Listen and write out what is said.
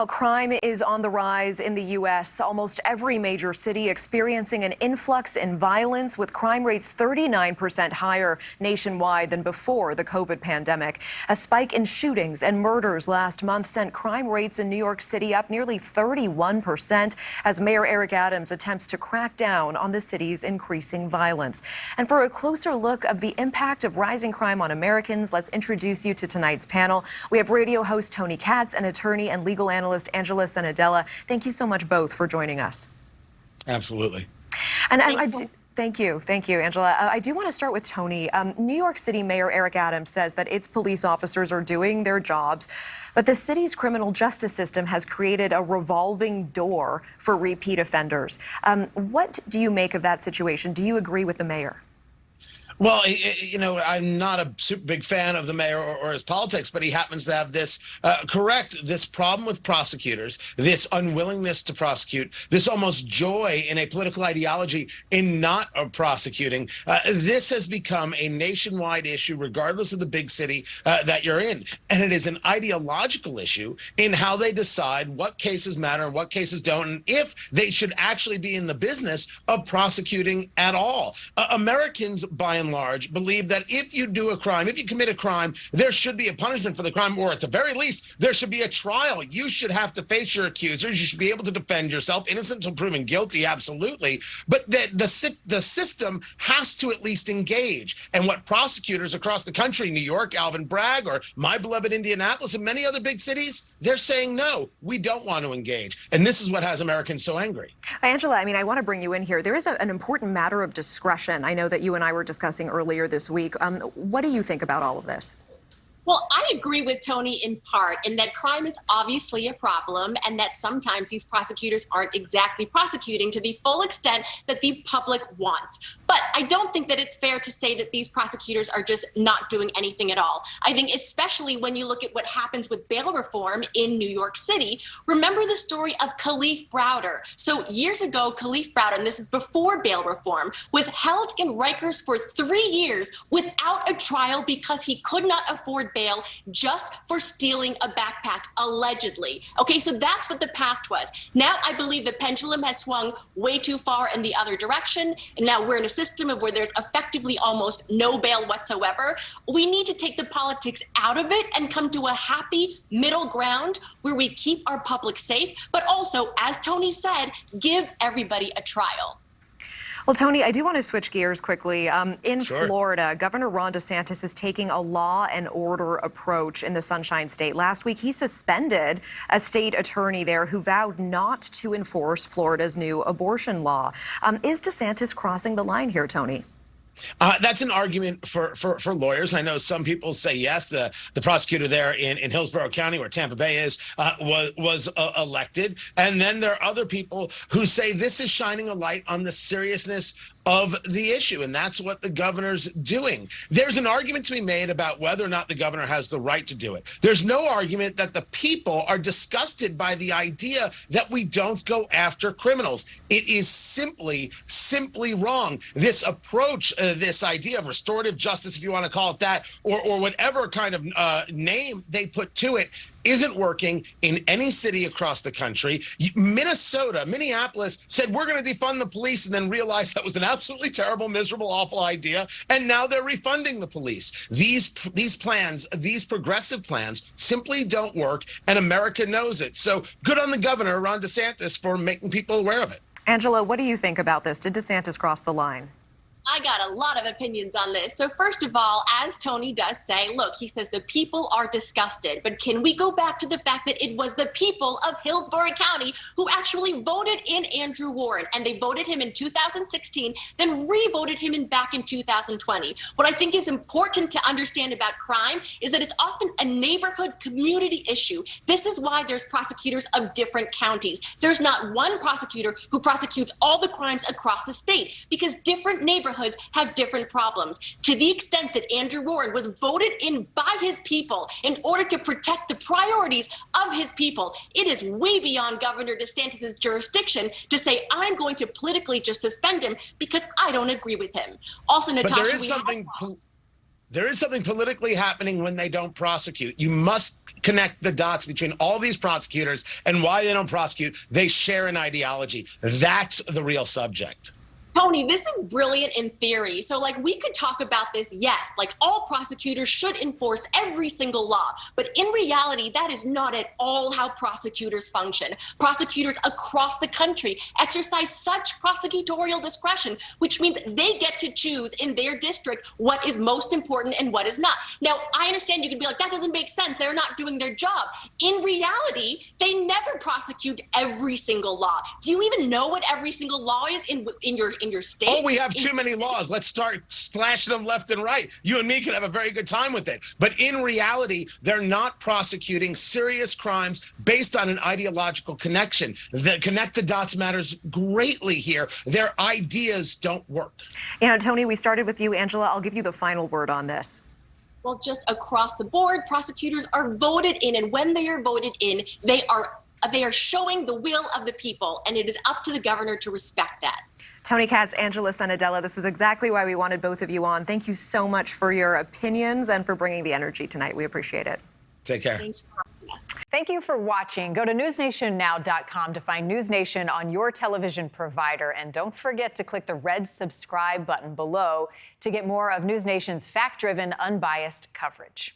Well, crime is on the rise in the U.S. Almost every major city experiencing an influx in violence, with crime rates 39% higher nationwide than before the COVID pandemic. A spike in shootings and murders last month sent crime rates in New York City up nearly 31% as Mayor Eric Adams attempts to crack down on the city's increasing violence. And for a closer look of the impact of rising crime on Americans, let's introduce you to tonight's panel. We have radio host Tony Katz and attorney and legal analyst Angela Senadella. Thank you so much both for joining us. Absolutely. And thank you, Angela. I do want to start with Tony. New York City Mayor Eric Adams says that its police officers are doing their jobs, but the city's criminal justice system has created a revolving door for repeat offenders. What do you make of that situation? Do you agree with the mayor? Well, I'm not a super big fan of the mayor or his politics, but he happens to have this this problem with prosecutors, this unwillingness to prosecute, this almost joy in a political ideology in not prosecuting. This has become a nationwide issue, regardless of the big city that you're in. And it is an ideological issue in how they decide what cases matter and what cases don't, and if they should actually be in the business of prosecuting at all. Americans, by and large, believe that if you do a crime, if you commit a crime, there should be a punishment for the crime, or at the very least, there should be a trial. You should have to face your accusers. You should be able to defend yourself, innocent until proven guilty, absolutely. But the system has to at least engage. And what prosecutors across the country, New York, Alvin Bragg, or my beloved Indianapolis, and many other big cities, they're saying, no, we don't want to engage. And this is what has Americans so angry. Angela, I want to bring you in here. There is an important matter of discretion. I know that you and I were discussing earlier this week. What do you think about all of this? Well, I agree with Tony in part in that crime is obviously a problem and that sometimes these prosecutors aren't exactly prosecuting to the full extent that the public wants. But I don't think that it's fair to say that these prosecutors are just not doing anything at all. I think especially when you look at what happens with bail reform in New York City, remember the story of Khalif Browder. So years ago, Khalif Browder, and this is before bail reform, was held in Rikers for 3 years without a trial because he could not afford bail just for stealing a backpack, allegedly. Okay, so that's what the past was. Now I believe the pendulum has swung way too far in the other direction, and now we're in a system of where there's effectively almost no bail whatsoever. We need to take the politics out of it and come to a happy middle ground where we keep our public safe, but also, as Tony said, give everybody a trial. Well, Tony, I do want to switch gears quickly. In Sure. Florida, Governor Ron DeSantis is taking a law and order approach in the Sunshine State. Last week, he suspended a state attorney there who vowed not to enforce Florida's new abortion law. Is DeSantis crossing the line here, Tony? That's an argument for lawyers. I know some people say yes. The prosecutor there in Hillsborough County, where Tampa Bay is, was elected. And then there are other people who say this is shining a light on the seriousness of the issue, and that's what the governor's doing. There's an argument to be made about whether or not the governor has the right to do it. There's no argument that the people are disgusted by the idea that we don't go after criminals. It is simply wrong. This approach, this idea of restorative justice, if you want to call it that, or whatever kind of name they put to it, isn't working in any city across the country. Minneapolis said, we're going to defund the police, and then realized that was an absolutely terrible, miserable, awful idea. And now they're refunding the police. These plans, these progressive plans, simply don't work, and America knows it. So good on the governor, Ron DeSantis, for making people aware of it. Angela, what do you think about this? Did DeSantis cross the line? I got a lot of opinions on this. So first of all, as Tony does say, look, he says the people are disgusted. But can we go back to the fact that it was the people of Hillsborough County who actually voted in Andrew Warren, and they voted him in 2016, then re-voted him back in 2020. What I think is important to understand about crime is that it's often a neighborhood community issue. This is why there's prosecutors of different counties. There's not one prosecutor who prosecutes all the crimes across the state, because different neighborhoods have different problems. To the extent that Andrew Warren was voted in by his people in order to protect the priorities of his people, it is way beyond Governor DeSantis' jurisdiction to say, I'm going to politically just suspend him because I don't agree with him. Also, Natasha, there is something politically happening when they don't prosecute. You must connect the dots between all these prosecutors and why they don't prosecute. They share an ideology. That's the real subject. Tony, this is brilliant in theory. So, we could talk about this, yes, all prosecutors should enforce every single law. But in reality, that is not at all how prosecutors function. Prosecutors across the country exercise such prosecutorial discretion, which means they get to choose in their district what is most important and what is not. Now, I understand you could be like, that doesn't make sense. They're not doing their job. In reality, they never prosecute every single law. Do you even know what every single law is in your state? Oh, we have too many laws. Let's start slashing them left and right. You and me could have a very good time with it. But in reality, they're not prosecuting serious crimes based on an ideological connection. The connect the dots matters greatly here. Their ideas don't work. Tony, we started with you. Angela, I'll give you the final word on this. Well, just across the board, prosecutors are voted in, and when they are voted in, they are showing the will of the people, and it is up to the governor to respect that. Tony Katz, Angela Senadella, this is exactly why we wanted both of you on. Thank you so much for your opinions and for bringing the energy tonight. We appreciate it. Take care. Thanks for having us. Thank you for watching. Go to newsnationnow.com to find News Nation on your television provider. And don't forget to click the red subscribe button below to get more of News Nation's fact-driven, unbiased coverage.